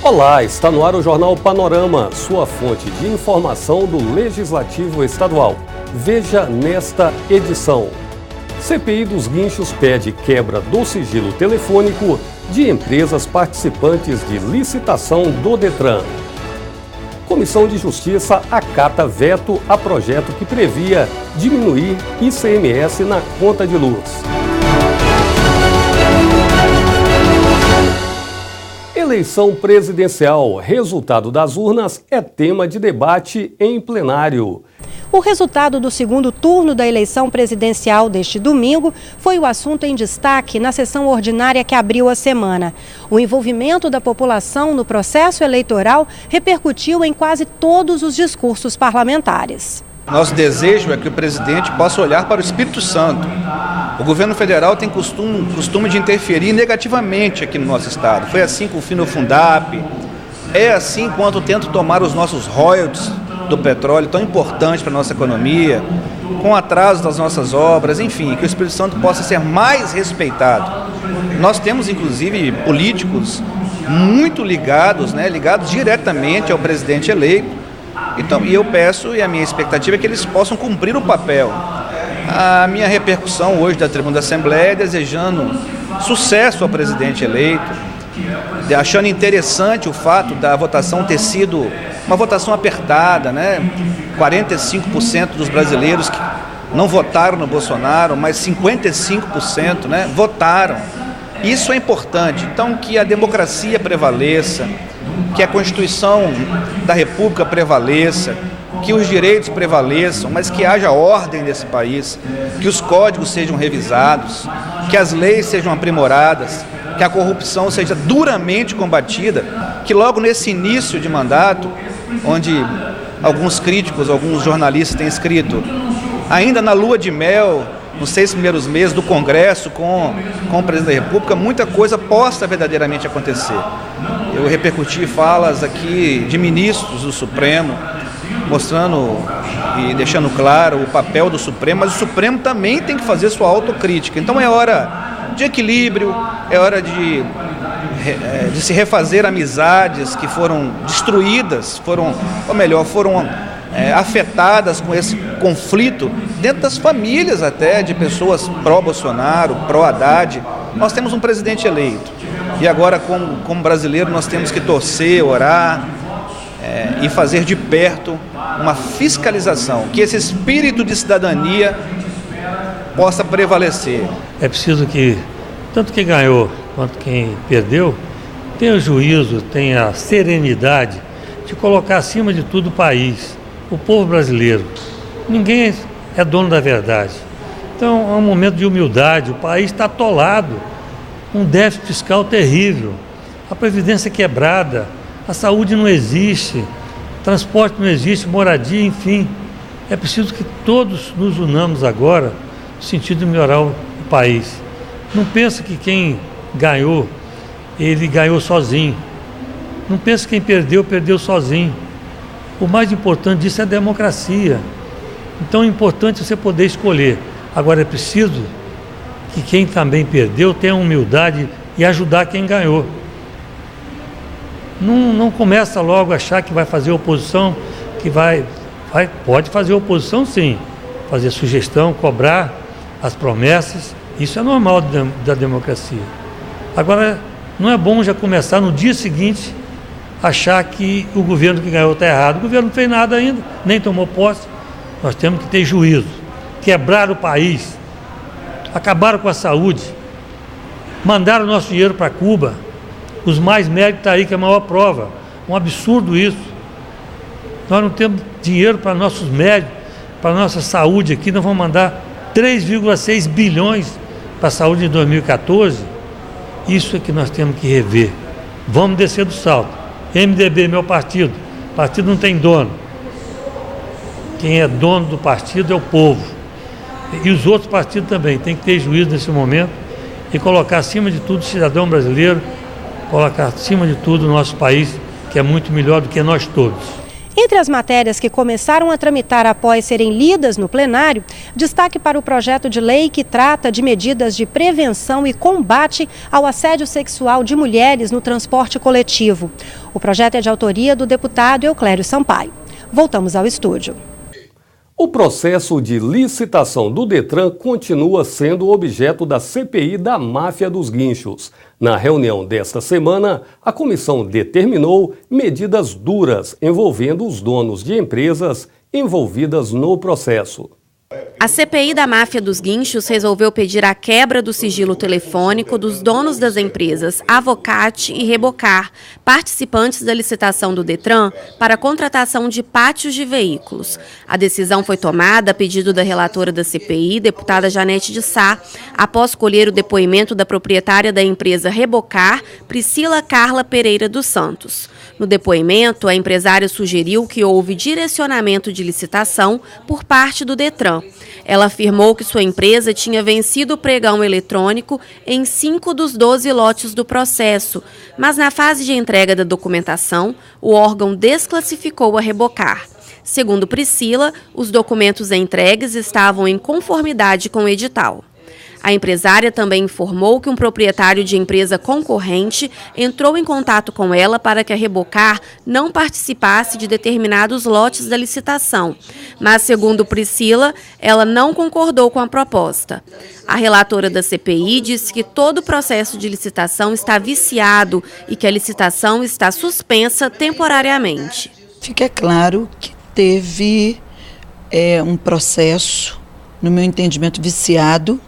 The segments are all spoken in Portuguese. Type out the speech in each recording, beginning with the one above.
Olá, está no ar o Jornal Panorama, sua fonte de informação do Legislativo Estadual. Veja nesta edição. CPI dos guinchos pede quebra do sigilo telefônico de empresas participantes de licitação do Detran. Comissão de Justiça acata veto a projeto que previa diminuir ICMS na conta de luz. Eleição presidencial, resultado das urnas é tema de debate em plenário. O resultado do segundo turno da eleição presidencial deste domingo foi o assunto em destaque na sessão ordinária que abriu a semana. O envolvimento da população no processo eleitoral repercutiu em quase todos os discursos parlamentares. Nosso desejo é que o presidente possa olhar para o Espírito Santo. O governo federal tem costume de interferir negativamente aqui no nosso estado. Foi assim com o fim do Fundap, é assim quando tenta tomar os nossos royalties do petróleo, tão importante para a nossa economia, com atraso das nossas obras, enfim, que o Espírito Santo possa ser mais respeitado. Nós temos, inclusive, políticos muito ligados diretamente ao presidente eleito. Então, e eu peço, e a minha expectativa é que eles possam cumprir o papel. A minha repercussão hoje da tribuna da Assembleia é desejando sucesso ao presidente eleito, achando interessante o fato da votação ter sido uma votação apertada, 45% dos brasileiros que não votaram no Bolsonaro, mas 55%, votaram. Isso é importante. Então, que a democracia prevaleça, que a Constituição da República prevaleça, que os direitos prevaleçam, mas que haja ordem nesse país, que os códigos sejam revisados, que as leis sejam aprimoradas, que a corrupção seja duramente combatida, que logo nesse início de mandato, onde alguns críticos, alguns jornalistas têm escrito, ainda na lua de mel, nos 6 primeiros meses do Congresso com o presidente da República, muita coisa possa verdadeiramente acontecer. Eu repercuti falas aqui de ministros do Supremo, mostrando e deixando claro o papel do Supremo, mas o Supremo também tem que fazer sua autocrítica. Então é hora de equilíbrio, é hora de se refazer amizades que foram destruídas, foram afetadas com esse conflito dentro das famílias até, de pessoas pró-Bolsonaro, pró-Haddad. Nós temos um presidente eleito e agora, como brasileiro, nós temos que torcer, orar e fazer de perto uma fiscalização, que esse espírito de cidadania possa prevalecer. É preciso que, tanto quem ganhou quanto quem perdeu, tenha o juízo, tenha a serenidade de colocar acima de tudo o país, o povo brasileiro. Ninguém é dono da verdade. Então é um momento de humildade, o país está atolado, um déficit fiscal terrível, a previdência quebrada, a saúde não existe, transporte não existe, moradia, enfim. É preciso que todos nos unamos agora no sentido de melhorar o país. Não pensa que quem ganhou, ele ganhou sozinho. Não pensa que quem perdeu, perdeu sozinho. O mais importante disso é a democracia. Então é importante você poder escolher. Agora é preciso que quem também perdeu tenha humildade e ajudar quem ganhou. Não começa logo a achar que vai fazer oposição, que pode fazer oposição sim, fazer sugestão, cobrar as promessas, isso é normal da democracia. Agora, não é bom já começar no dia seguinte achar que o governo que ganhou está errado. O governo não fez nada ainda, nem tomou posse. Nós temos que ter juízo, quebrar o país, acabaram com a saúde, mandaram o nosso dinheiro para Cuba, os mais médicos estão aí, que é a maior prova, um absurdo isso. Nós não temos dinheiro para nossos médicos, para a nossa saúde aqui, nós vamos mandar 3,6 bilhões para a saúde em 2014, isso é que nós temos que rever. Vamos descer do salto. MDB, meu partido não tem dono. Quem é dono do partido é o povo. E os outros partidos também têm que ter juízo nesse momento e colocar acima de tudo o cidadão brasileiro, colocar acima de tudo o nosso país, que é muito melhor do que nós todos. Entre as matérias que começaram a tramitar após serem lidas no plenário, destaque para o projeto de lei que trata de medidas de prevenção e combate ao assédio sexual de mulheres no transporte coletivo. O projeto é de autoria do deputado Euclério Sampaio. Voltamos ao estúdio. O processo de licitação do Detran continua sendo objeto da CPI da máfia dos guinchos. Na reunião desta semana, a comissão determinou medidas duras envolvendo os donos de empresas envolvidas no processo. A CPI da máfia dos guinchos resolveu pedir a quebra do sigilo telefônico dos donos das empresas Avocate e Rebocar, participantes da licitação do Detran para a contratação de pátios de veículos. A decisão foi tomada a pedido da relatora da CPI, deputada Janete de Sá, após colher o depoimento da proprietária da empresa Rebocar, Priscila Carla Pereira dos Santos. No depoimento, a empresária sugeriu que houve direcionamento de licitação por parte do Detran. Ela afirmou que sua empresa tinha vencido o pregão eletrônico em 5 dos 12 lotes do processo, mas na fase de entrega da documentação, o órgão desclassificou a Rebocar. Segundo Priscila, os documentos entregues estavam em conformidade com o edital. A empresária também informou que um proprietário de empresa concorrente entrou em contato com ela para que a Rebocar não participasse de determinados lotes da licitação. Mas, segundo Priscila, ela não concordou com a proposta. A relatora da CPI disse que todo o processo de licitação está viciado e que a licitação está suspensa temporariamente. Fica claro que teve um processo, no meu entendimento, viciado,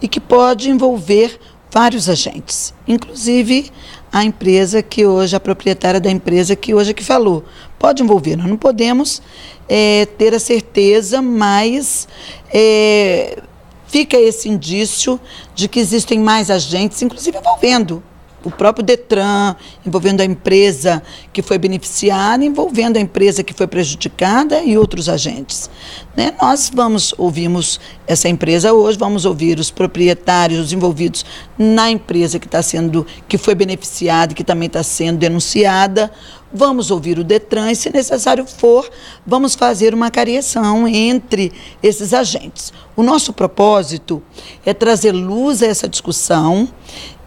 e que pode envolver vários agentes, inclusive a empresa que hoje, a proprietária da empresa que hoje que falou, pode envolver. Nós não podemos ter a certeza, mas fica esse indício de que existem mais agentes, inclusive envolvendo o próprio Detran, envolvendo a empresa que foi beneficiada, envolvendo a empresa que foi prejudicada e outros agentes. Nós ouvimos essa empresa hoje, vamos ouvir os proprietários, os envolvidos na empresa que foi beneficiada e que também está sendo denunciada. Vamos ouvir o Detran e, se necessário for, vamos fazer uma cariação entre esses agentes. O nosso propósito é trazer luz a essa discussão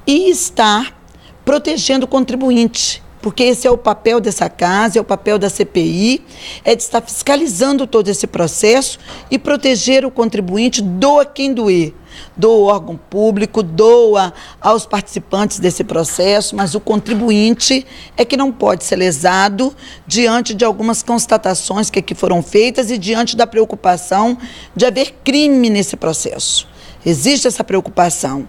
e estar protegendo o contribuinte, porque esse é o papel dessa casa, é o papel da CPI, é de estar fiscalizando todo esse processo e proteger o contribuinte, doa quem doer, doa o órgão público, doa aos participantes desse processo, mas o contribuinte é que não pode ser lesado diante de algumas constatações que aqui foram feitas e diante da preocupação de haver crime nesse processo. Existe essa preocupação,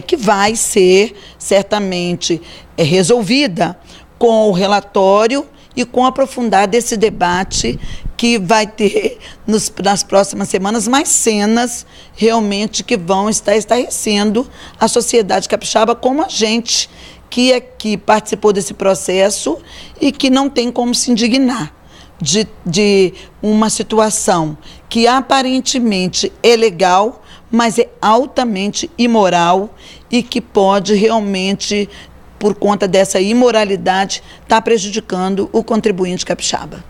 que vai ser certamente resolvida com o relatório e com aprofundar desse debate que vai ter nas próximas semanas mais cenas realmente que vão estar estarrecendo a sociedade capixaba como a gente que participou desse processo e que não tem como se indignar de uma situação que aparentemente é legal, mas é altamente imoral e que pode realmente, por conta dessa imoralidade, estar prejudicando o contribuinte capixaba.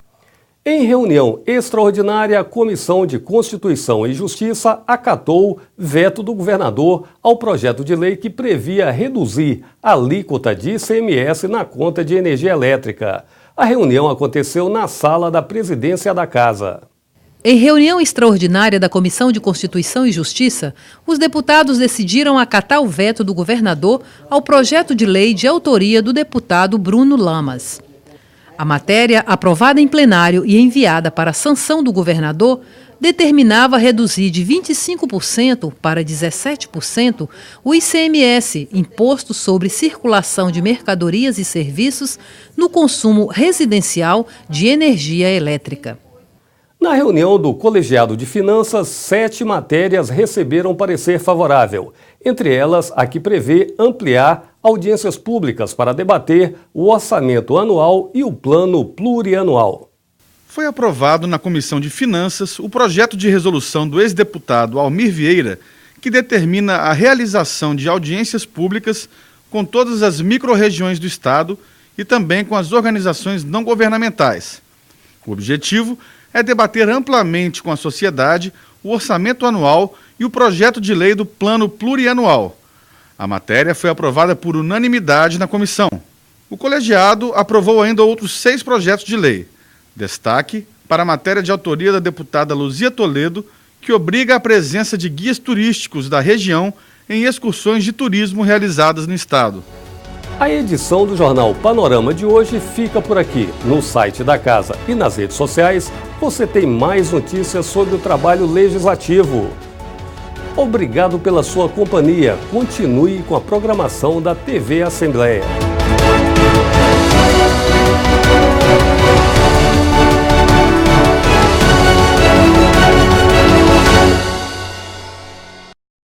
Em reunião extraordinária, a Comissão de Constituição e Justiça acatou veto do governador ao projeto de lei que previa reduzir a alíquota de ICMS na conta de energia elétrica. A reunião aconteceu na sala da presidência da Casa. Em reunião extraordinária da Comissão de Constituição e Justiça, os deputados decidiram acatar o veto do governador ao projeto de lei de autoria do deputado Bruno Lamas. A matéria, aprovada em plenário e enviada para a sanção do governador, determinava reduzir de 25% para 17% o ICMS, Imposto sobre Circulação de Mercadorias e Serviços, no consumo residencial de energia elétrica. Na reunião do Colegiado de Finanças, 7 matérias receberam parecer favorável. Entre elas, a que prevê ampliar audiências públicas para debater o orçamento anual e o plano plurianual. Foi aprovado na Comissão de Finanças o projeto de resolução do ex-deputado Almir Vieira, que determina a realização de audiências públicas com todas as micro-regiões do Estado e também com as organizações não governamentais. O objetivo é debater amplamente com a sociedade o orçamento anual e o projeto de lei do Plano Plurianual. A matéria foi aprovada por unanimidade na comissão. O colegiado aprovou ainda outros 6 projetos de lei. Destaque para a matéria de autoria da deputada Luzia Toledo, que obriga a presença de guias turísticos da região em excursões de turismo realizadas no estado. A edição do Jornal Panorama de hoje fica por aqui. No site da Casa e nas redes sociais, você tem mais notícias sobre o trabalho legislativo. Obrigado pela sua companhia. Continue com a programação da TV Assembleia.